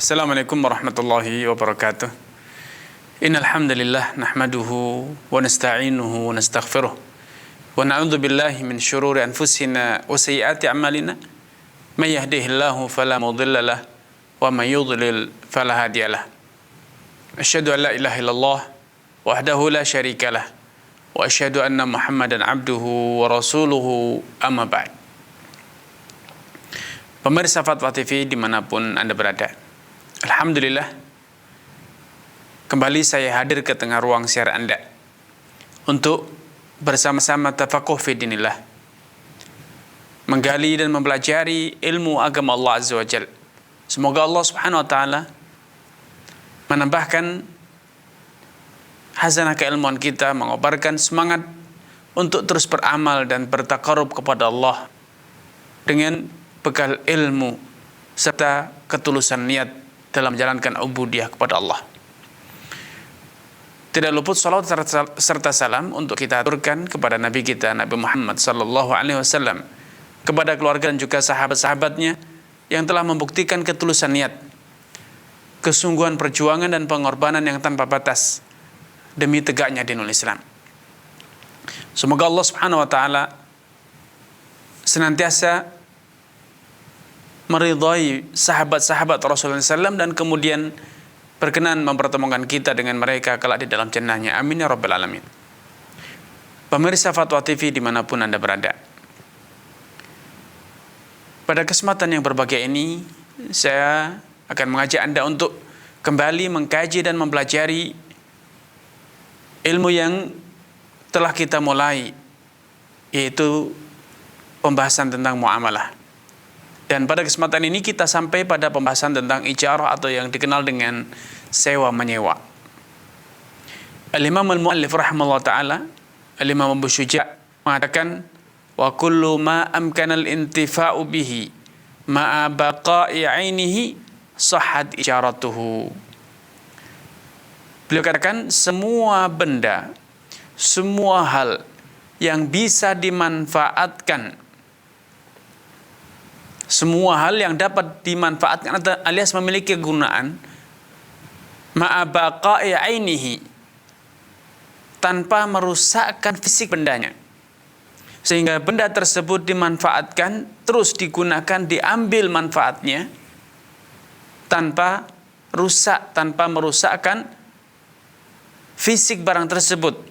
Assalamualaikum warahmatullahi wabarakatuh. Innal hamdalillah nahmaduhu wa nasta'inuhu wa nastaghfiruh wa na'udzu billahi min shururi anfusina wa sayyiati a'malina. May yahdihillahu fala mudilla lahu wa may yudlil fala hadiya lahu. Asyhadu an la ilaha illallah wahdahu la syarika lah wa asyhadu anna Muhammadan abduhu wa rasuluhu amma ba'd. Pemirsa Fatwa TV dimanapun Anda berada, alhamdulillah kembali saya hadir ke tengah ruang siar Anda untuk bersama-sama tafaquh fi dinillah, menggali dan mempelajari ilmu agama Allah Azza wa Jalla. Semoga Allah Subhanahu wa taala menambahkan hazanah keilmuan kita, mengobarkan semangat untuk terus beramal dan bertaqarrub kepada Allah dengan bekal ilmu serta ketulusan niat dalam menjalankan ubudiyah kepada Allah. Tidak luput salawat serta salam untuk kita aturkan kepada Nabi kita, Nabi Muhammad sallallahu alaihi wasallam, kepada keluarga dan juga sahabat-sahabatnya yang telah membuktikan ketulusan niat, kesungguhan perjuangan dan pengorbanan yang tanpa batas demi tegaknya dinul Islam. Semoga Allah Subhanahu wa taala senantiasa meridhai sahabat-sahabat Rasulullah SAW dan kemudian berkenan mempertemukan kita dengan mereka kelak di dalam jannahnya. Amin ya rabbal alamin. Pemirsa Fatwa TV dimanapun Anda berada, pada kesempatan yang berbahagia ini saya akan mengajak Anda untuk kembali mengkaji dan mempelajari ilmu yang telah kita mulai, yaitu pembahasan tentang muamalah. Dan pada kesempatan ini kita sampai pada pembahasan tentang ijarah atau yang dikenal dengan sewa menyewa. Al-Imam Al-Mu'allif rahimahullah ta'ala, Al-Imam Abu Syuja' mengatakan, wa kullu ma amkana al-intifa'u bihi ma'a baqa'i 'ainihi sahhat ijaratuhu. Beliau katakan semua benda, semua hal yang bisa dimanfaatkan, semua hal yang dapat dimanfaatkan alias memiliki kegunaan ma'a baqa'i 'ainihi, tanpa merusakkan fisik bendanya, sehingga benda tersebut dimanfaatkan, terus digunakan, diambil manfaatnya tanpa rusak, tanpa merusakkan fisik barang tersebut,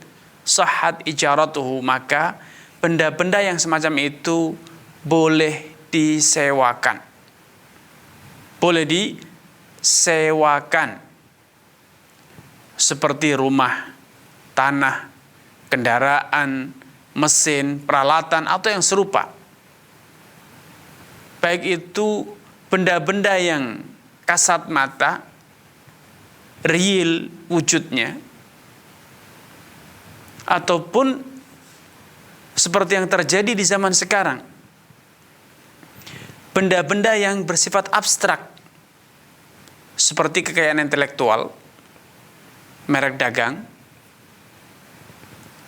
sahhat ijaratuhu, maka benda-benda yang semacam itu boleh disewakan. Boleh disewakan, seperti rumah, tanah, kendaraan, mesin, peralatan, atau yang serupa. Baik itu benda-benda yang kasat mata, real wujudnya, ataupun seperti yang terjadi di zaman sekarang, benda-benda yang bersifat abstrak, seperti kekayaan intelektual, merek dagang,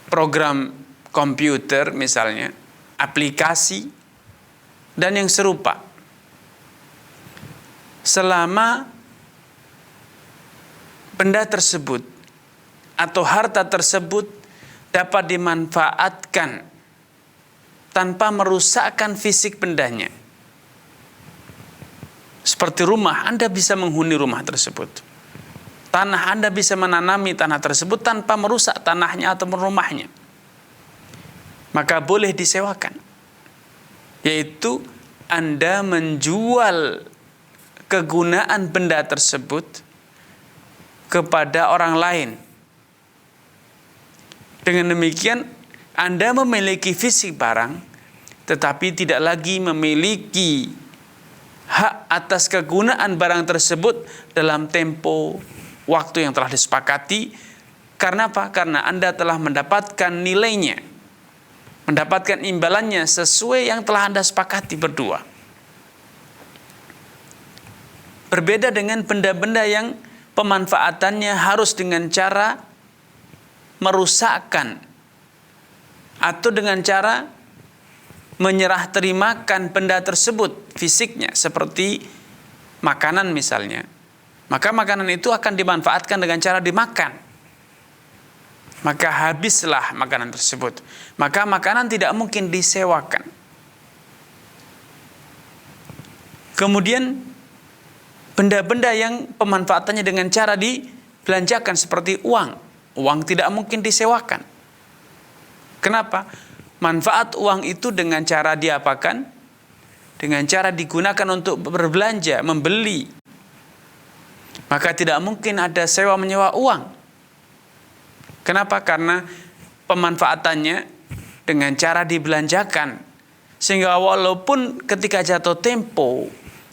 program komputer misalnya, aplikasi, dan yang serupa. Selama benda tersebut atau harta tersebut dapat dimanfaatkan tanpa merusakkan fisik bendanya. Seperti rumah, Anda bisa menghuni rumah tersebut. Tanah, Anda bisa menanami tanah tersebut tanpa merusak tanahnya atau rumahnya. Maka boleh disewakan. Yaitu Anda menjual kegunaan benda tersebut kepada orang lain. Dengan demikian, Anda memiliki fisik barang, tetapi tidak lagi memiliki hak atas kegunaan barang tersebut dalam tempo waktu yang telah disepakati. Karena apa? Karena Anda telah mendapatkan nilainya, mendapatkan imbalannya sesuai yang telah Anda sepakati berdua. Berbeda dengan benda-benda yang pemanfaatannya harus dengan cara merusakkan atau dengan cara menyerah terimakan benda tersebut fisiknya, seperti makanan misalnya, maka makanan itu akan dimanfaatkan dengan cara dimakan. Maka habislah makanan tersebut. Maka makanan tidak mungkin disewakan. Kemudian benda-benda yang pemanfaatannya dengan cara dibelanjakan seperti uang. Uang tidak mungkin disewakan. Kenapa? Manfaat uang itu dengan cara diapakan? Dengan cara digunakan untuk berbelanja, membeli. Maka tidak mungkin ada sewa menyewa uang. Kenapa? Karena pemanfaatannya dengan cara dibelanjakan. Sehingga walaupun ketika jatuh tempo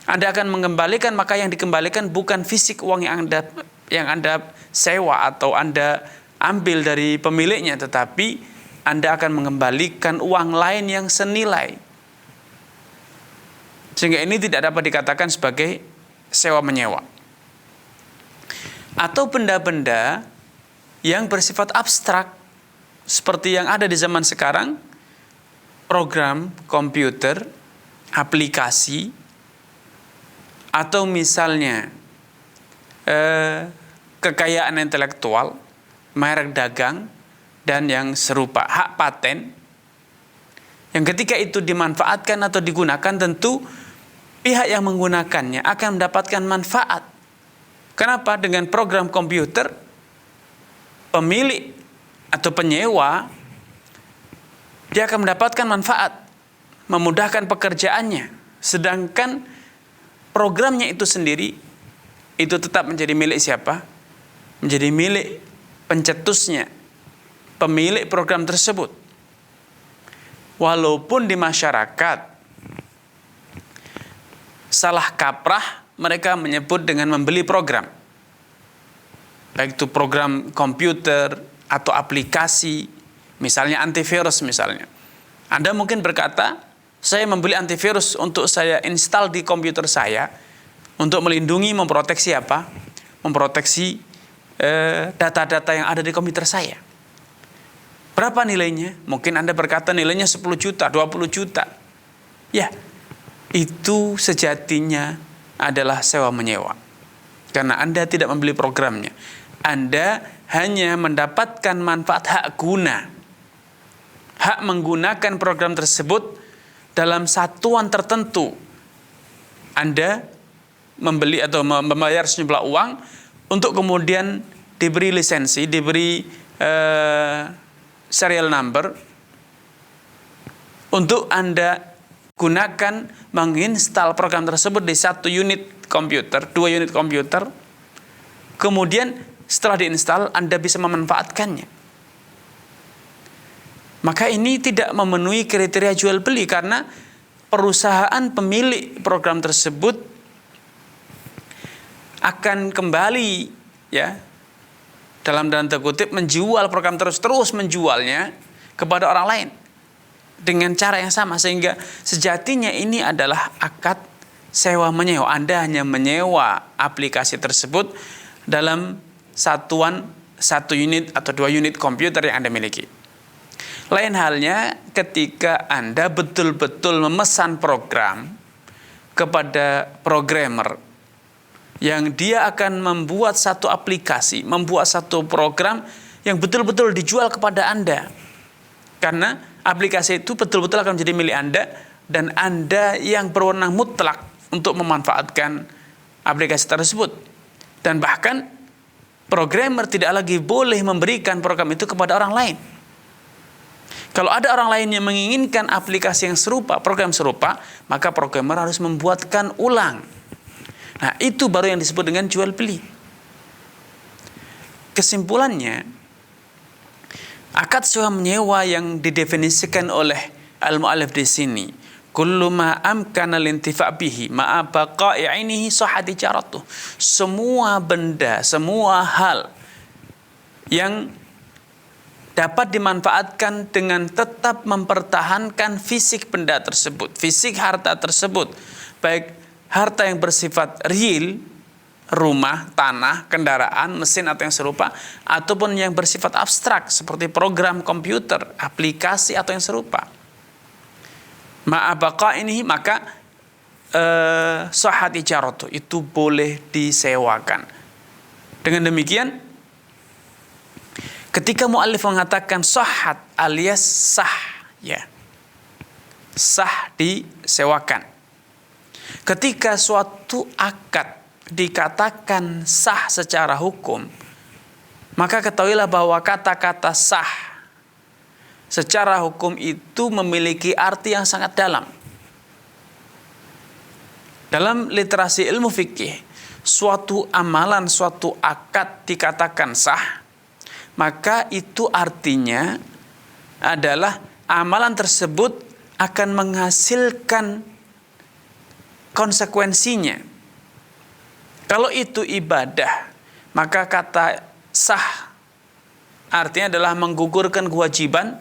Anda akan mengembalikan, maka yang dikembalikan bukan fisik uang yang Anda sewa atau Anda ambil dari pemiliknya, tetapi Anda akan mengembalikan uang lain yang senilai. Sehingga ini tidak dapat dikatakan sebagai sewa menyewa. Atau benda-benda yang bersifat abstrak seperti yang ada di zaman sekarang, program komputer, aplikasi, atau misalnya kekayaan intelektual, merek dagang, dan yang serupa, hak paten, yang ketika itu dimanfaatkan atau digunakan, tentu pihak yang menggunakannya akan mendapatkan manfaat. Kenapa? Dengan program komputer, pemilik atau penyewa, dia akan mendapatkan manfaat, memudahkan pekerjaannya. Sedangkan programnya itu sendiri, itu tetap menjadi milik siapa? Menjadi milik pencetusnya, pemilik program tersebut. Walaupun di masyarakat salah kaprah mereka menyebut dengan membeli program, baik itu program komputer atau aplikasi, misalnya antivirus misalnya. Anda mungkin berkata, saya membeli antivirus untuk saya install di komputer saya untuk melindungi, memproteksi apa? Memproteksi data-data yang ada di komputer saya. Berapa nilainya? Mungkin Anda berkata nilainya 10 juta, 20 juta. Ya, itu sejatinya adalah sewa menyewa. Karena Anda tidak membeli programnya. Anda hanya mendapatkan manfaat hak guna. Hak menggunakan program tersebut dalam satuan tertentu. Anda membeli atau membayar sejumlah uang untuk kemudian diberi lisensi, diberi serial number untuk Anda gunakan menginstal program tersebut di 1 unit komputer, 2 unit komputer. Kemudian setelah diinstal Anda bisa memanfaatkannya. Maka ini tidak memenuhi kriteria jual beli, karena perusahaan pemilik program tersebut akan kembali, ya, dalam tanda kutip, menjual program terus menjualnya kepada orang lain dengan cara yang sama, sehingga sejatinya ini adalah akad sewa menyewa. Anda hanya menyewa aplikasi tersebut dalam satuan 1 unit atau 2 unit komputer yang Anda miliki. Lain halnya ketika Anda betul-betul memesan program kepada programmer yang dia akan membuat satu aplikasi, membuat satu program yang betul-betul dijual kepada Anda. Karena aplikasi itu betul-betul akan menjadi milik Anda, dan Anda yang berwenang mutlak untuk memanfaatkan aplikasi tersebut. Dan bahkan programmer tidak lagi boleh memberikan program itu kepada orang lain. Kalau ada orang lain yang menginginkan aplikasi yang serupa, program serupa, maka programmer harus membuatkan ulang. Nah, itu baru yang disebut dengan jual beli. Kesimpulannya, akad sewa menyewa yang didefinisikan oleh al-mu'allif di sini, kullu ma amkana lintifa' bihi ma'a baqa'i 'ainihi sahha tijaratuh. Semua benda, semua hal yang dapat dimanfaatkan dengan tetap mempertahankan fisik benda tersebut, fisik harta tersebut, baik harta yang bersifat real, rumah, tanah, kendaraan, mesin atau yang serupa, ataupun yang bersifat abstrak seperti program komputer, aplikasi atau yang serupa. Ma'abaqa ini, maka sahhat ijaratu, itu boleh disewakan. Dengan demikian, ketika muallif mengatakan sahhat alias sah, ya, sah disewakan. Ketika suatu akad dikatakan sah secara hukum, maka ketahuilah bahwa kata-kata sah secara hukum itu memiliki arti yang sangat dalam. Dalam literasi ilmu fikih, suatu amalan, suatu akad dikatakan sah, maka itu artinya adalah amalan tersebut akan menghasilkan konsekuensinya. Kalau itu ibadah, maka kata sah artinya adalah menggugurkan kewajiban,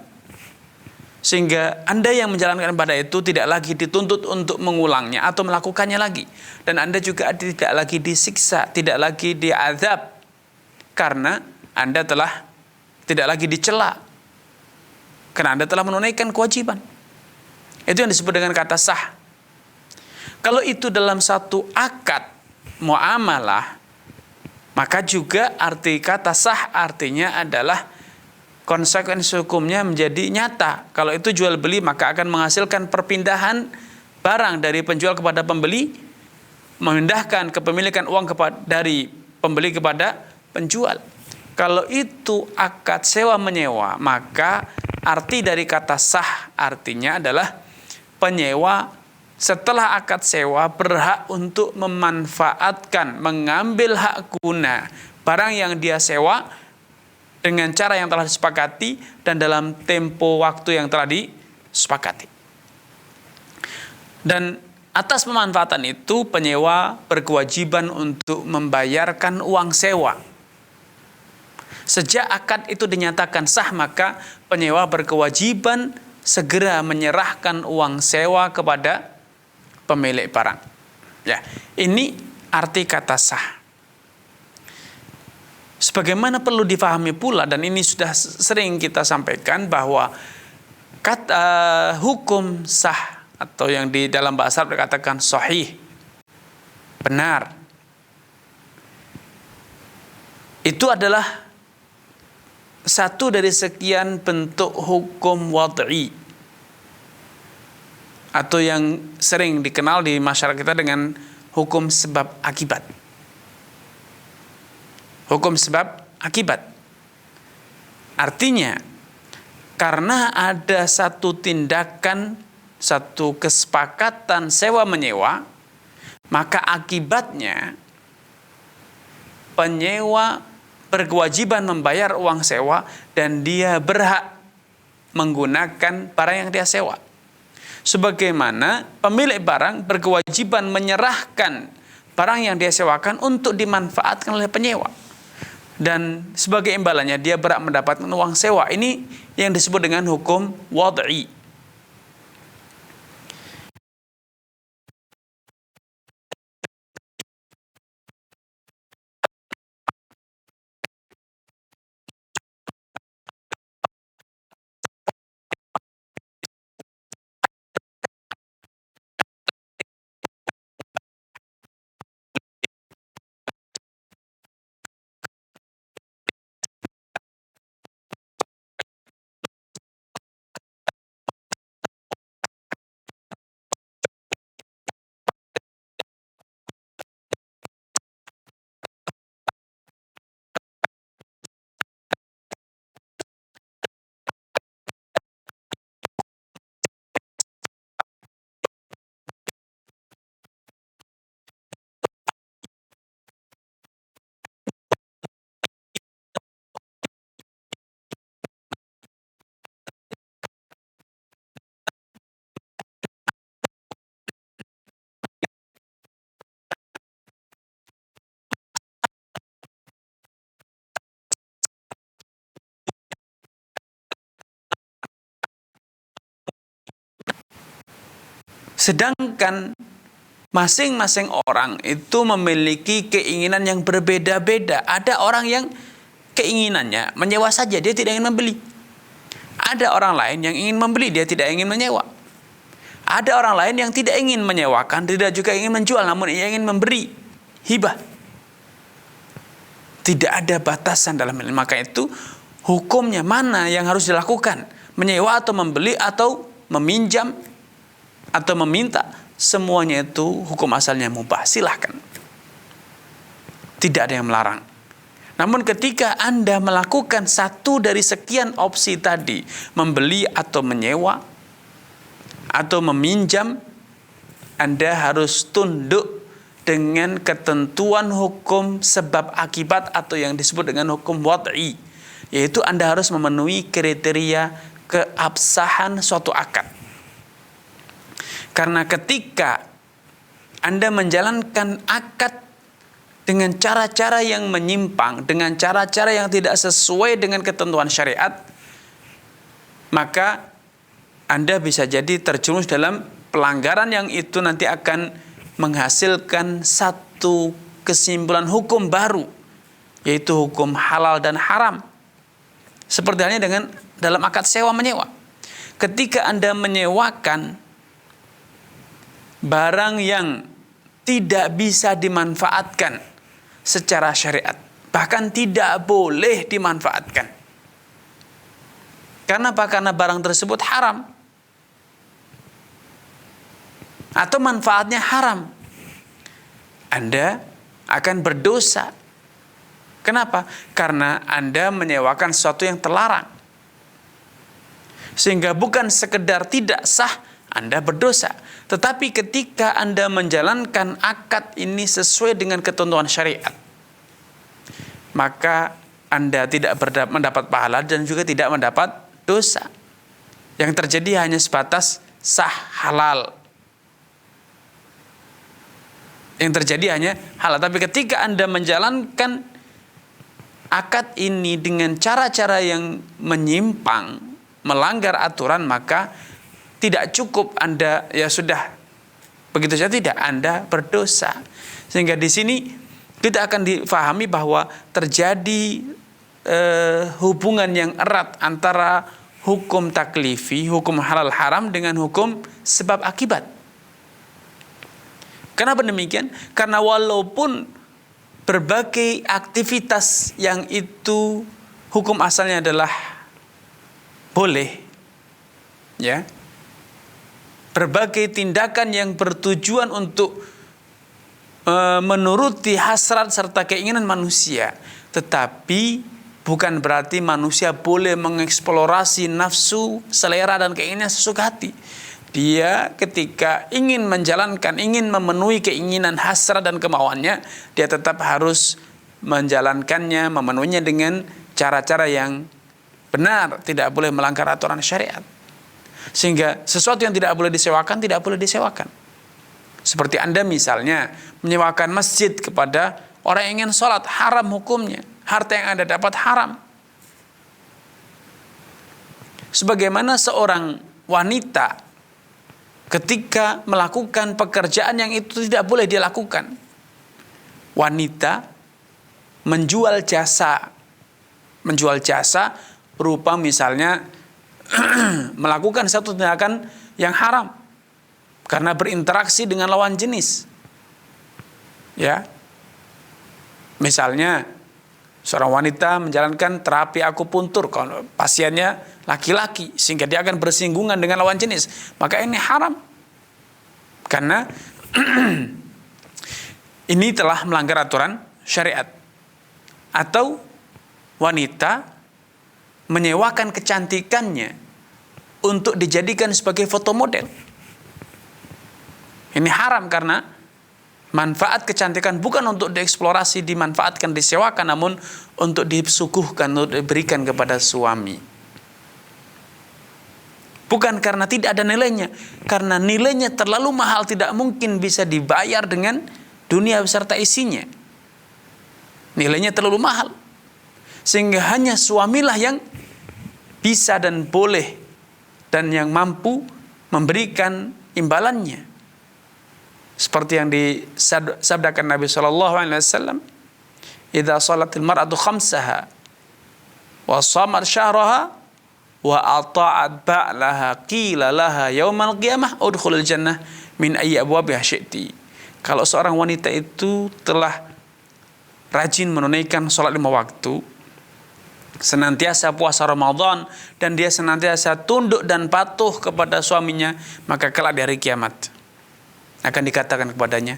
sehingga Anda yang menjalankan ibadah itu tidak lagi dituntut untuk mengulangnya atau melakukannya lagi. Dan Anda juga tidak lagi disiksa, tidak lagi diazab, karena Anda telah tidak lagi dicela, karena Anda telah menunaikan kewajiban. Itu yang disebut dengan kata sah. Kalau itu dalam satu akad muamalah, maka juga arti kata sah artinya adalah konsekuensi hukumnya menjadi nyata. Kalau itu jual beli, maka akan menghasilkan perpindahan barang dari penjual kepada pembeli, memindahkan kepemilikan uang dari pembeli kepada penjual. Kalau itu akad sewa menyewa, maka arti dari kata sah artinya adalah penyewa setelah akad sewa berhak untuk memanfaatkan, mengambil hak guna barang yang dia sewa dengan cara yang telah disepakati dan dalam tempo waktu yang telah disepakati. Dan atas pemanfaatan itu, penyewa berkewajiban untuk membayarkan uang sewa. Sejak akad itu dinyatakan sah, maka penyewa berkewajiban segera menyerahkan uang sewa kepada pemilik barang. Ya, ini arti kata sah. Sebagaimana perlu difahami pula, dan ini sudah sering kita sampaikan, bahwa kata hukum sah atau yang di dalam bahasa Arab dikatakan sahih, benar, itu adalah satu dari sekian bentuk hukum wad'i, atau yang sering dikenal di masyarakat kita dengan hukum sebab akibat. Hukum sebab akibat. Artinya, karena ada satu tindakan, satu kesepakatan sewa menyewa, maka akibatnya penyewa berkewajiban membayar uang sewa dan dia berhak menggunakan barang yang dia sewa. Sebagaimana pemilik barang berkewajiban menyerahkan barang yang dia sewakan untuk dimanfaatkan oleh penyewa. Dan sebagai imbalannya dia berhak mendapatkan uang sewa. Ini yang disebut dengan hukum wad'i. Sedangkan masing-masing orang itu memiliki keinginan yang berbeda-beda. Ada orang yang keinginannya menyewa saja, dia tidak ingin membeli. Ada orang lain yang ingin membeli, dia tidak ingin menyewa. Ada orang lain yang tidak ingin menyewakan, tidak juga ingin menjual, namun ia ingin memberi hibah. Tidak ada batasan dalam hal ini. Maka itu hukumnya mana yang harus dilakukan? Menyewa atau membeli atau meminjam atau meminta? Semuanya itu hukum asalnya mubah. Silahkan. Tidak ada yang melarang. Namun ketika Anda melakukan satu dari sekian opsi tadi, membeli atau menyewa atau meminjam, Anda harus tunduk dengan ketentuan hukum sebab akibat atau yang disebut dengan hukum wad'i, yaitu Anda harus memenuhi kriteria keabsahan suatu akad. Karena ketika Anda menjalankan akad dengan cara-cara yang menyimpang, dengan cara-cara yang tidak sesuai dengan ketentuan syariat, maka Anda bisa jadi terjerumus dalam pelanggaran yang itu nanti akan menghasilkan satu kesimpulan hukum baru, yaitu hukum halal dan haram. Seperti halnya dengan dalam akad sewa menyewa. Ketika Anda menyewakan barang yang tidak bisa dimanfaatkan secara syariat, bahkan tidak boleh dimanfaatkan. Karena apa? Karena barang tersebut haram atau manfaatnya haram. Anda akan berdosa. Kenapa? Karena Anda menyewakan sesuatu yang terlarang. Sehingga bukan sekedar tidak sah, Anda berdosa. Tetapi ketika Anda menjalankan akad ini sesuai dengan ketentuan syariat, maka Anda tidak mendapat pahala dan juga tidak mendapat dosa. Yang terjadi hanya sebatas sah halal. Yang terjadi hanya halal. Tapi ketika Anda menjalankan akad ini dengan cara-cara yang menyimpang, melanggar aturan, maka tidak cukup Anda ya sudah begitu saja, tidak, Anda berdosa. Sehingga di sini kita akan difahami bahwa terjadi hubungan yang erat antara hukum taklifi, hukum halal haram dengan hukum sebab akibat. Kenapa demikian? Karena walaupun berbagai aktivitas yang itu hukum asalnya adalah boleh, ya, berbagai tindakan yang bertujuan untuk menuruti hasrat serta keinginan manusia, tetapi bukan berarti manusia boleh mengeksplorasi nafsu, selera dan keinginan sesuka hati. Dia ketika ingin menjalankan, ingin memenuhi keinginan, hasrat dan kemauannya, dia tetap harus menjalankannya, memenuhinya dengan cara-cara yang benar, tidak boleh melanggar aturan syariat. Sehingga sesuatu yang tidak boleh disewakan, tidak boleh disewakan. Seperti Anda misalnya menyewakan masjid kepada orang yang ingin sholat, haram hukumnya. Harta yang Anda dapat haram. Sebagaimana seorang wanita ketika melakukan pekerjaan yang itu tidak boleh dia lakukan. Wanita menjual jasa berupa misalnya melakukan satu tindakan yang haram karena berinteraksi dengan lawan jenis. Ya. Misalnya seorang wanita menjalankan terapi akupuntur, kalau pasiennya laki-laki, sehingga dia akan bersinggungan dengan lawan jenis, maka ini haram. Karena ini telah melanggar aturan syariat. Atau wanita menyewakan kecantikannya untuk dijadikan sebagai foto model. Ini haram karena manfaat kecantikan bukan untuk dieksplorasi, dimanfaatkan, disewakan, namun untuk disuguhkan, untuk diberikan kepada suami. Bukan karena tidak ada nilainya, karena nilainya terlalu mahal, tidak mungkin bisa dibayar dengan dunia beserta isinya. Nilainya terlalu mahal. Sehingga hanya suamilah yang bisa dan boleh dan yang mampu memberikan imbalannya. Seperti yang disabdakan Nabi SAW, "Idza shalatil mar'atu khamsaha wa shamat syahraha wa ata'at ba'laha qila laha yaumal qiyamah udkhulil jannah min ayyi abwabiha syi'ti. Kalau seorang wanita itu telah rajin menunaikan sholat 5 waktu, senantiasa puasa Ramadan, dan dia senantiasa tunduk dan patuh kepada suaminya, maka kelak di hari kiamat akan dikatakan kepadanya,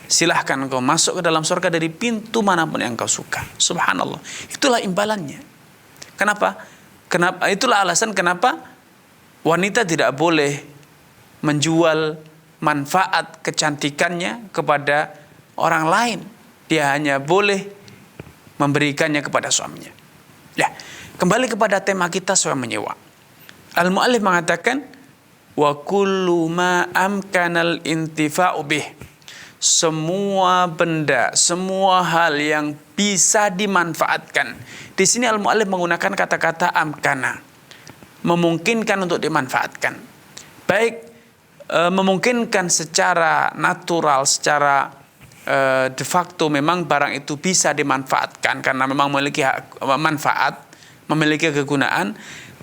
silahkan engkau masuk ke dalam surga dari pintu manapun yang engkau suka. Subhanallah. Itulah imbalannya. Kenapa? Itulah alasan kenapa wanita tidak boleh menjual manfaat kecantikannya kepada orang lain. Dia hanya boleh memberikannya kepada suaminya. Ya, kembali kepada tema kita soal menyewa. Al-Mu'allif mengatakan, wa kullu ma amkanal intifa'u bih. Semua benda, semua hal yang bisa dimanfaatkan. Di sini Al-Mu'allif menggunakan kata-kata amkana, memungkinkan untuk dimanfaatkan. Baik memungkinkan secara natural, secara de facto memang barang itu bisa dimanfaatkan karena memang memiliki manfaat, memiliki kegunaan,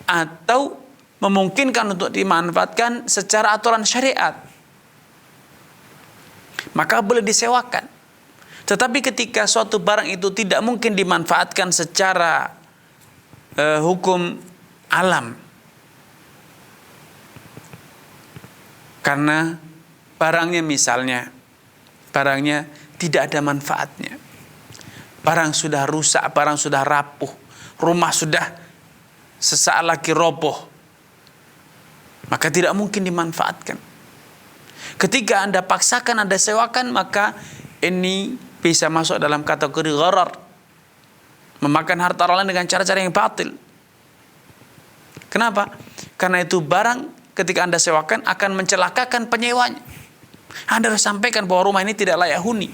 atau memungkinkan untuk dimanfaatkan secara aturan syariat, maka boleh disewakan. Tetapi ketika suatu barang itu tidak mungkin dimanfaatkan secara hukum alam, karena barangnya misalnya, barangnya tidak ada manfaatnya, barang sudah rusak, barang sudah rapuh, rumah sudah sesaat lagi roboh, maka tidak mungkin dimanfaatkan. Ketika Anda paksakan, Anda sewakan, maka ini bisa masuk dalam kategori gharar, memakan harta orang lain dengan cara-cara yang batil. Kenapa? Karena itu barang ketika Anda sewakan akan mencelakakan penyewanya. Anda harus sampaikan bahwa rumah ini tidak layak huni,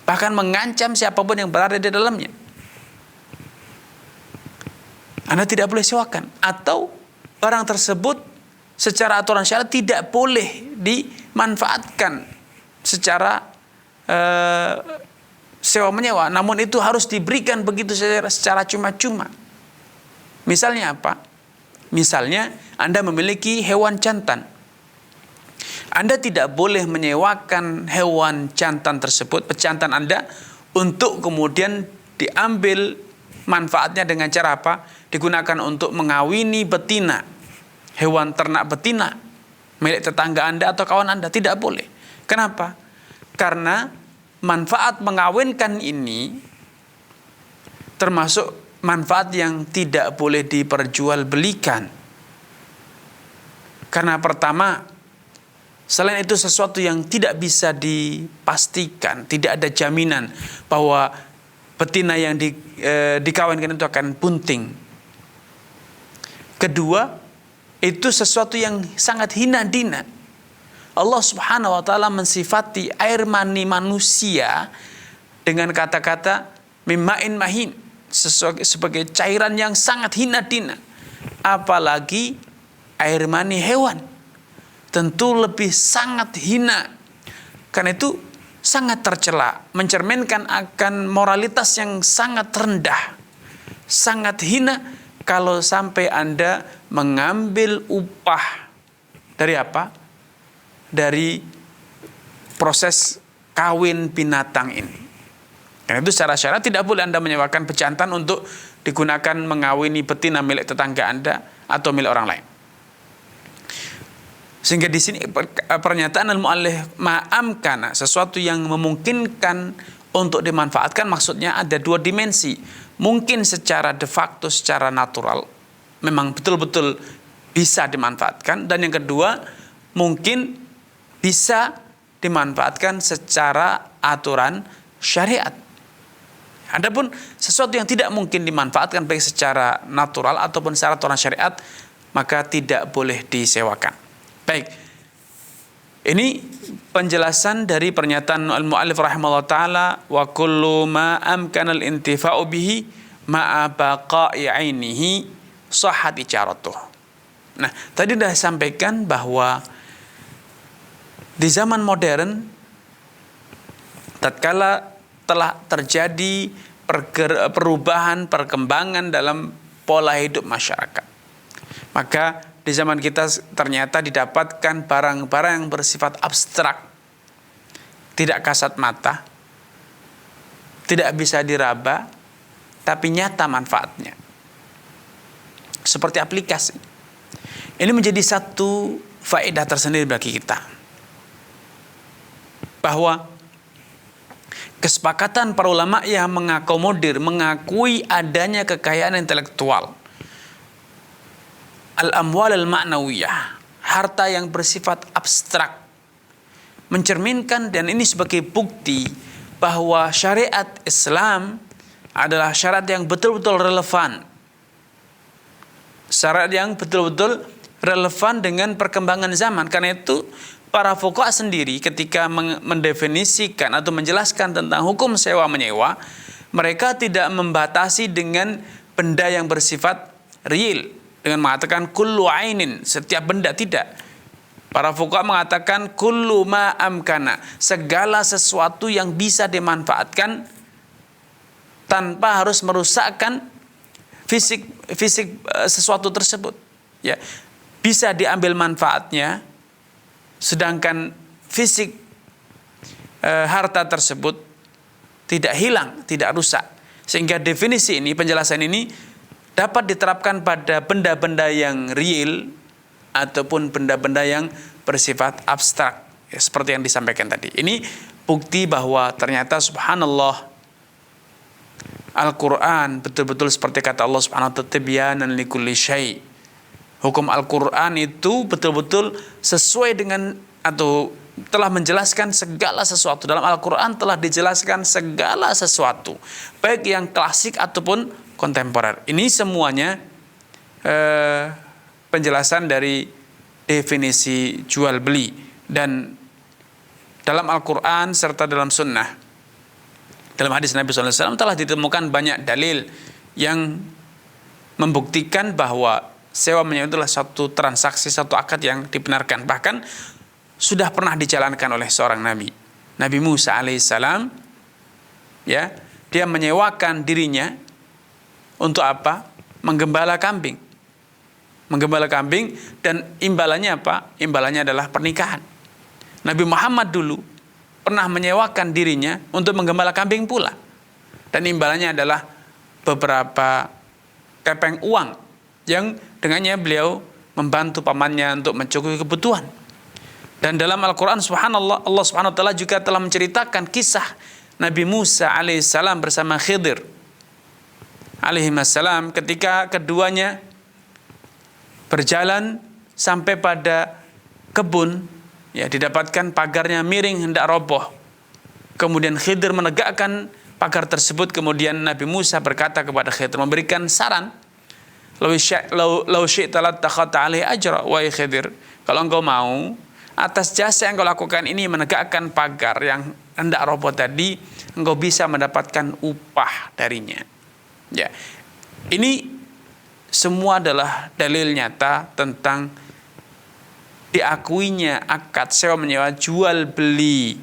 bahkan mengancam siapapun yang berada di dalamnya. Anda tidak boleh sewakan, atau barang tersebut secara aturan syariat tidak boleh dimanfaatkan secara sewa menyewa, namun itu harus diberikan begitu secara cuma-cuma. Misalnya apa? Misalnya Anda memiliki hewan jantan, Anda tidak boleh menyewakan hewan jantan tersebut, pejantan Anda, untuk kemudian diambil manfaatnya dengan cara apa? Digunakan untuk mengawini betina, hewan ternak betina milik tetangga Anda atau kawan Anda. Tidak boleh. Kenapa? Karena manfaat mengawinkan ini termasuk manfaat yang tidak boleh diperjualbelikan. Karena pertama, selain itu sesuatu yang tidak bisa dipastikan, tidak ada jaminan bahwa betina yang dikawinkan itu akan bunting. Kedua, itu sesuatu yang sangat hina dina. Allah Subhanahu wa ta'ala mensifati air mani manusia dengan kata-kata mimma'in mahin, sebagai cairan yang sangat hina dina. Apalagi air mani hewan, tentu lebih sangat hina. Karena itu sangat tercela, mencerminkan akan moralitas yang sangat rendah, sangat hina kalau sampai Anda mengambil upah dari apa? Dari proses kawin binatang ini. Karena itu secara syariat tidak boleh Anda menyewakan pejantan untuk digunakan mengawini betina milik tetangga Anda atau milik orang lain. Sehingga di sini pernyataan al-mu'allif ma'amkana, sesuatu yang memungkinkan untuk dimanfaatkan, maksudnya ada dua dimensi. Mungkin secara de facto, secara natural, memang betul-betul bisa dimanfaatkan. Dan yang kedua, mungkin bisa dimanfaatkan secara aturan syariat. Adapun sesuatu yang tidak mungkin dimanfaatkan baik secara natural ataupun secara aturan syariat, maka tidak boleh disewakan. Baik, ini penjelasan dari pernyataan al-mu'allif rahimahullah ta'ala, wa kullu ma amkana al-intifa'u bihi ma'a baqa'i 'ainihi sahhat ijaratuh. Nah, tadi sudah sampaikan bahwa di zaman modern, tatkala telah terjadi perubahan, perkembangan dalam pola hidup masyarakat, Maka di zaman kita ternyata didapatkan barang-barang yang bersifat abstrak, tidak kasat mata, tidak bisa diraba, tapi nyata manfaatnya. Seperti aplikasi. Ini menjadi satu faedah tersendiri bagi kita. Bahwa kesepakatan para ulama yang mengakomodir, mengakui adanya kekayaan intelektual, al-amwal al-ma'nawiyah, harta yang bersifat abstrak, mencerminkan, dan ini sebagai bukti bahwa syariat Islam adalah syariat yang betul-betul relevan. Syariat yang betul-betul relevan dengan perkembangan zaman. Karena itu para fuqaha sendiri ketika mendefinisikan atau menjelaskan tentang hukum sewa menyewa, mereka tidak membatasi dengan benda yang bersifat real, dengan mengatakan kullu ainin, setiap benda, tidak. Para fuqaha mengatakan kullu ma amkana, segala sesuatu yang bisa dimanfaatkan tanpa harus merusakkan fisik sesuatu tersebut. Ya, bisa diambil manfaatnya, sedangkan fisik harta tersebut tidak hilang, tidak rusak. Sehingga definisi ini, penjelasan ini dapat diterapkan pada benda-benda yang real ataupun benda-benda yang bersifat abstrak, ya, seperti yang disampaikan tadi. Ini bukti bahwa ternyata subhanallah, Al-Quran betul-betul seperti kata Allah subhanahu wa ta'ala, tibyanan likulli syai'. Hukum Al-Quran itu betul-betul sesuai dengan atau telah menjelaskan segala sesuatu. Dalam Al-Quran telah dijelaskan segala sesuatu, baik yang klasik ataupun kontemporer. Ini semuanya penjelasan dari definisi jual beli. Dan dalam Al-Quran serta dalam sunnah, dalam hadis Nabi SAW telah ditemukan banyak dalil yang membuktikan bahwa sewa menyewa itulah satu transaksi, satu akad yang dibenarkan. Bahkan sudah pernah dijalankan oleh seorang nabi, Nabi Musa alaihissalam. Ya, dia menyewakan dirinya untuk apa? Menggembala kambing. Menggembala kambing, dan imbalannya apa? Imbalannya adalah pernikahan. Nabi Muhammad dulu pernah menyewakan dirinya untuk menggembala kambing pula, dan imbalannya adalah beberapa kepeng uang yang dengannya beliau membantu pamannya untuk mencukupi kebutuhan. Dan dalam Al-Quran subhanallah, Allah subhanahu wa ta'ala juga telah menceritakan kisah Nabi Musa alaihissalam bersama Khidir alaihissalam ketika keduanya berjalan sampai pada kebun. Ya, didapatkan pagarnya miring, hendak roboh. Kemudian Khidir menegakkan pagar tersebut. Kemudian Nabi Musa berkata kepada Khidir, memberikan saran, "Lau syi'ta lattakhadta 'alaihi ajra." Wahai Khidir, kalau engkau mau, atas jasa yang engkau lakukan ini, menegakkan pagar yang hendak roboh tadi, engkau bisa mendapatkan upah darinya. Ya, ini semua adalah dalil nyata tentang diakuinya akad sewa menyewa jual beli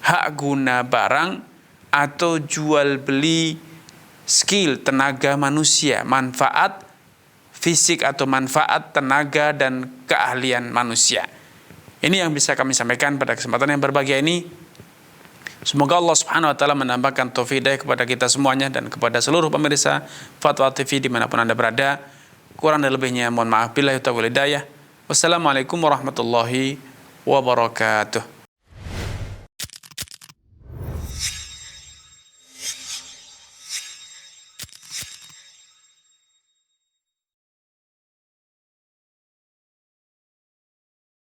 hak guna barang atau jual beli skill, tenaga manusia, manfaat fisik atau manfaat tenaga dan keahlian manusia. Ini yang bisa kami sampaikan pada kesempatan yang berbahagia ini. Semoga Allah subhanahu wa ta'ala menambahkan taufik hidayah kepada kita semuanya dan kepada seluruh pemirsa Fatwa TV dimanapun Anda berada. Kurang dan lebihnya mohon maaf. Billahi taufiq wal hidayah. Wassalamualaikum warahmatullahi wabarakatuh.